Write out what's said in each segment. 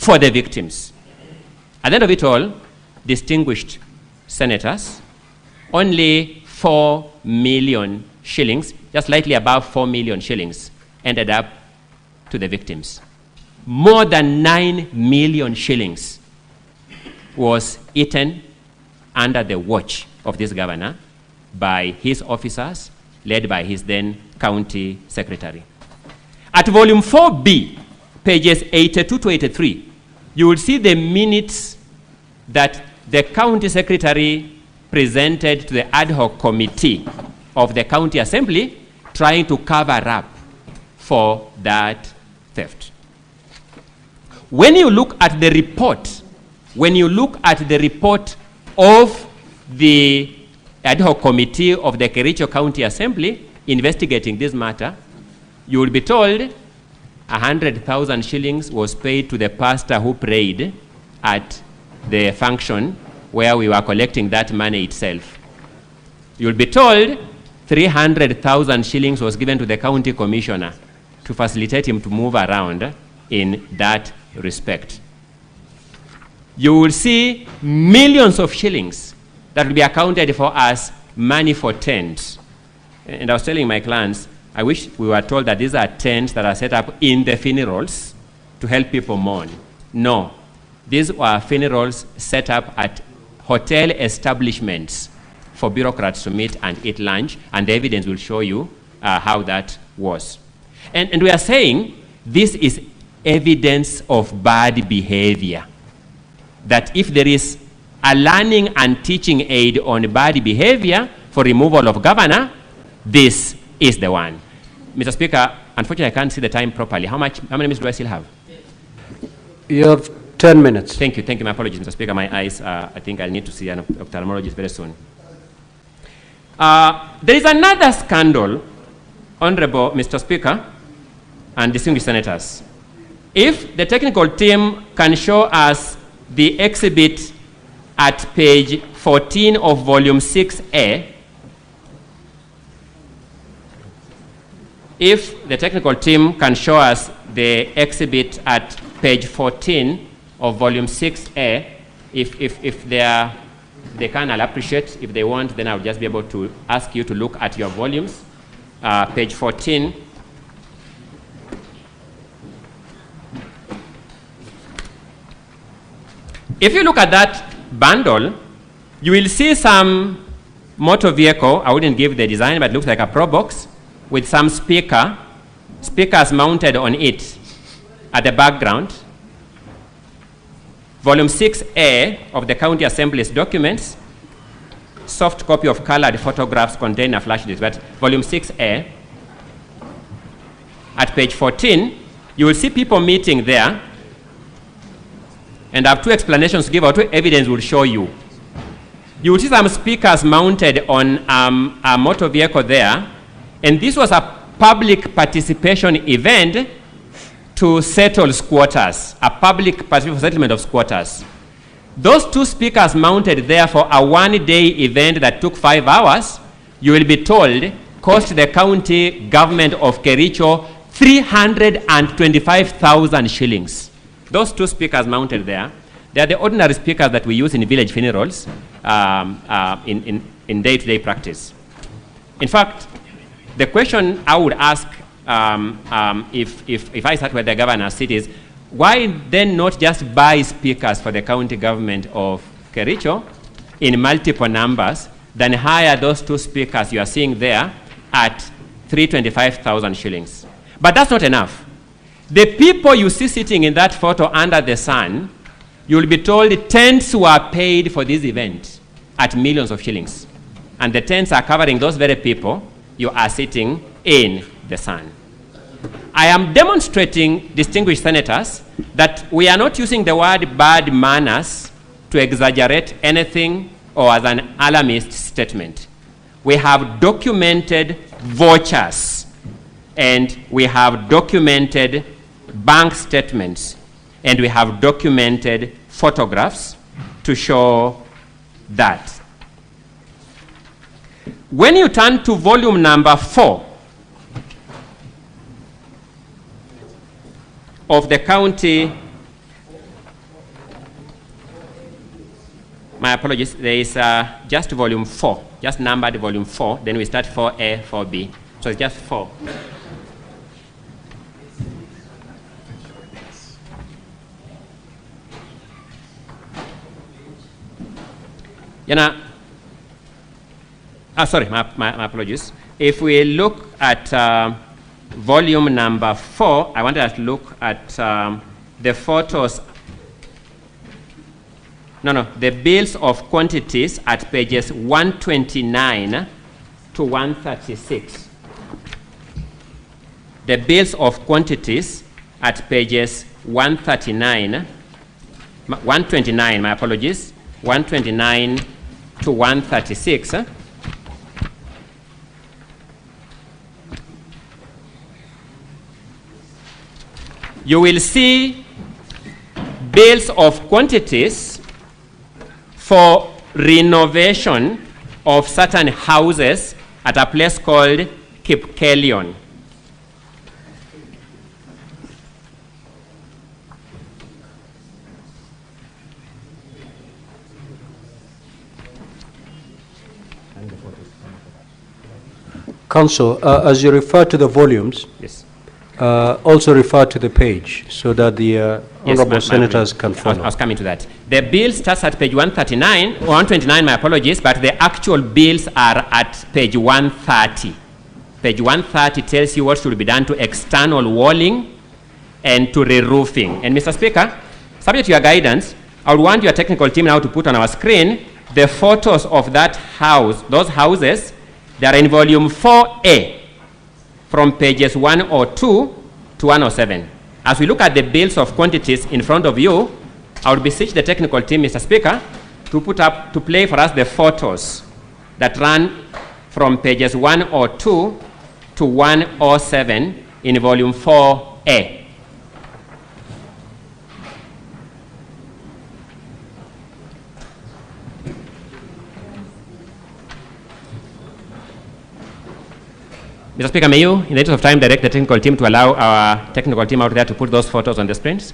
for the victims. At the end of it all, distinguished senators, only 4 million shillings, just slightly above 4 million shillings, ended up to the victims. More than 9 million shillings was eaten under the watch of this governor by his officers, led by his then county secretary. At volume 4B, pages 82 to 83, you will see the minutes that the county secretary presented to the ad hoc committee of the county assembly trying to cover up for that theft. When you look at the report, of the ad hoc committee of the Kericho County Assembly investigating this matter, you will be told 100,000 shillings was paid to the pastor who prayed at the function where we were collecting that money itself. You will be told 300,000 shillings was given to the county commissioner to facilitate him to move around in that respect. You will see millions of shillings that will be accounted for as money for tents. And I was telling my clients, I wish we were told that these are tents that are set up in the funerals to help people mourn. No, these were funerals set up at hotel establishments for bureaucrats to meet and eat lunch, and the evidence will show you how that was. And we are saying this is evidence of bad behavior. That if there is a learning and teaching aid on bad behavior for removal of governor, this is the one. Mr. Speaker, unfortunately, I can't see the time properly. How many minutes do I still have? You have 10 minutes. Thank you. My apologies, Mr. Speaker. My eyes, I think I'll need to see an ophthalmologist very soon. There is another scandal, Honorable Mr. Speaker and distinguished senators. If the technical team can show us the exhibit at page 14 of volume 6A, if the technical team can show us the exhibit at page 14 of volume 6A, if they can, I'll appreciate. If they won't, then I'll just be able to ask you to look at your volumes. Page 14. If you look at that bundle, you will see some motor vehicle. I wouldn't give the design, but it looks like a Pro Box with some speakers mounted on it at the background. Volume 6A of the County Assembly's documents, soft copy of colored photographs contain a flash disk, but volume 6A, at page 14, you will see people meeting there, and I have two explanations to give, or two evidence will show you. You will see some speakers mounted on a motor vehicle there, and this was a public participation event to settle squatters, a public participation settlement of squatters. Those two speakers mounted there for a one-day event that took 5 hours, you will be told, cost the county government of Kericho 325,000 shillings. Those two speakers mounted there, they are the ordinary speakers that we use in village funerals in day-to-day practice. In fact, the question I would ask if I sat where the governor sits is, why then not just buy speakers for the county government of Kericho in multiple numbers than hire those two speakers you are seeing there at 325,000 shillings. But that's not enough. The people you see sitting in that photo under the sun, you will be told tents were paid for this event at millions of shillings. And the tents are covering those very people you are sitting in the sun. I am demonstrating, distinguished senators, that we are not using the word bad manners to exaggerate anything or as an alarmist statement. We have documented vouchers, and we have documented bank statements, and we have documented photographs to show that. When you turn to volume number 4 of the county my apologies, there is just volume 4, just numbered volume 4, then we start 4A, 4B. So it's just 4. You know, sorry, my apologies. If we look at volume number 4, I wanted us to look at the photos. The bills of quantities at pages 129 to 136. The bills of quantities at pages 129, my apologies, 129 to 136. You will see bills of quantities for renovation of certain houses at a place called Kipkelion. Council, as you refer to the volumes, Yes. Also refer to the page so that the honorable senators can follow. I was coming to that. The bill starts at page 139, 129, my apologies, but the actual bills are at page 130. Page 130 tells you what should be done to external walling and to re-roofing. And Mr. Speaker, subject to your guidance, I would want your technical team now to put on our screen the photos of that house, those houses. They are in volume 4A from pages 102 to 107. As we look at the bills of quantities in front of you, I would beseech the technical team, Mr. Speaker, to play for us the photos that run from pages 102 to 107 in volume 4A. Mr. Speaker, may you, in the interest of time, direct the technical team to allow our technical team out there to put those photos on the screens?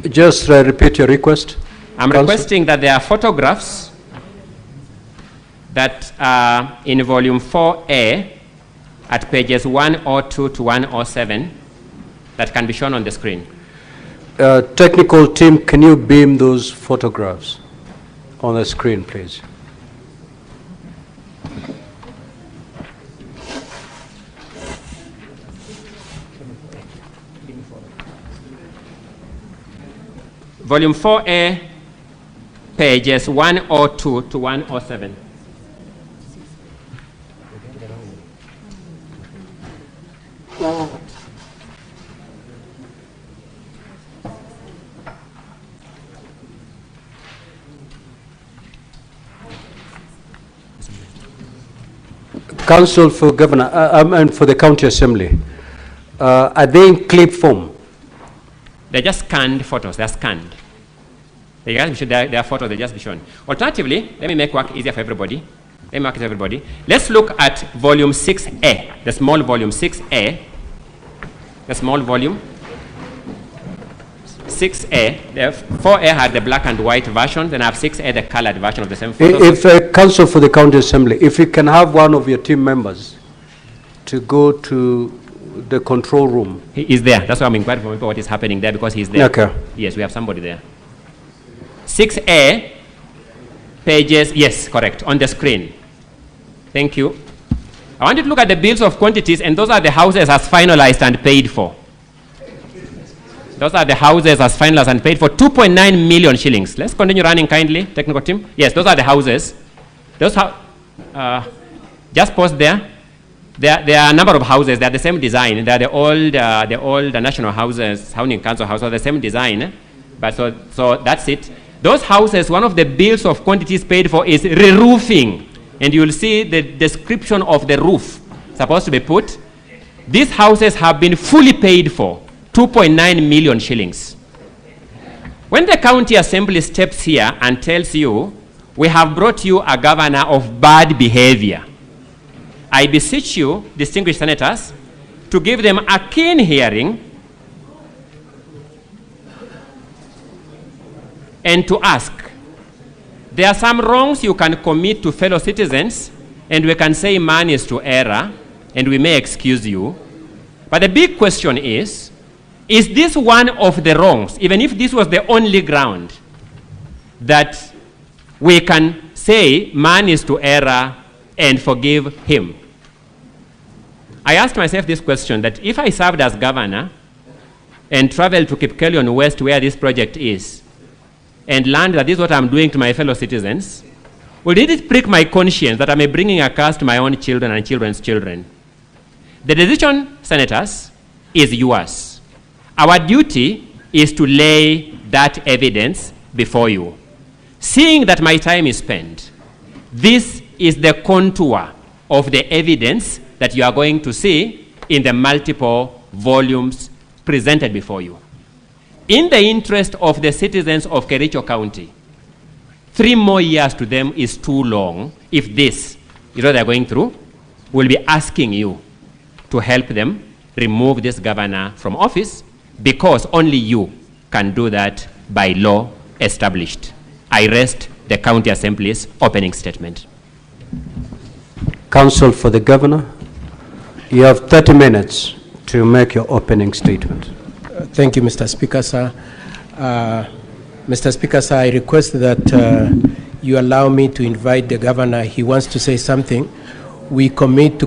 Just repeat your request. I'm requesting that there are photographs that are in volume 4A at pages 102 to 107 that can be shown on the screen. Technical team, can you beam those photographs on the screen, please? Volume 4A, pages 102 to 107. Council for Governor, and for the County Assembly, are they in clip form? They're just scanned photos. They're scanned. They are photos. They just be shown. Alternatively, let me make work easier for everybody. Let's look at volume 6A, the small volume 6A. The small volume 6A. The 4A had the black and white version. Then I have 6A, the colored version of the same photo. If Council for the County Assembly, if you can have one of your team members to go to the control room. He is there. That's why I'm inquiring for what is happening there, because he's there. Okay. Yes, we have somebody there. 6A, pages, yes, correct, on the screen. Thank you. I want you to look at the bills of quantities, and those are the houses as finalized and paid for. Those are the houses as finalized and paid for, 2.9 million shillings. Let's continue running kindly, technical team. Yes, those are the houses. Those just pause there. There are a number of houses. They are the same design. They are the old national houses, housing council houses, the same design. But so that's it. Those houses, one of the bills of quantities paid for is re-roofing. And you will see the description of the roof supposed to be put. These houses have been fully paid for, 2.9 million shillings. When the county assembly steps here and tells you, we have brought you a governor of bad behavior, I beseech you, distinguished senators, to give them a keen hearing and to ask, there are some wrongs you can commit to fellow citizens, and we can say man is to error, and we may excuse you. But the big question is this one of the wrongs, even if this was the only ground, that we can say man is to error and forgive him? I asked myself this question, that if I served as governor and traveled to Kipkelion West where this project is, and learned that this is what I'm doing to my fellow citizens, well, did it prick my conscience that I'm bringing a curse to my own children and children's children? The decision, senators, is yours. Our duty is to lay that evidence before you. Seeing that my time is spent, this is the contour of the evidence that you are going to see in the multiple volumes presented before you. In the interest of the citizens of Kericho County, 3 more years to them is too long. If this is what they're going through, we'll be asking you to help them remove this governor from office, because only you can do that by law established. I rest the County Assembly's opening statement. Counsel for the governor, you have 30 minutes to make your opening statement. Thank you, Mr. Speaker, sir. Mr. Speaker, sir, I request that you allow me to invite the governor. He wants to say something. We commit to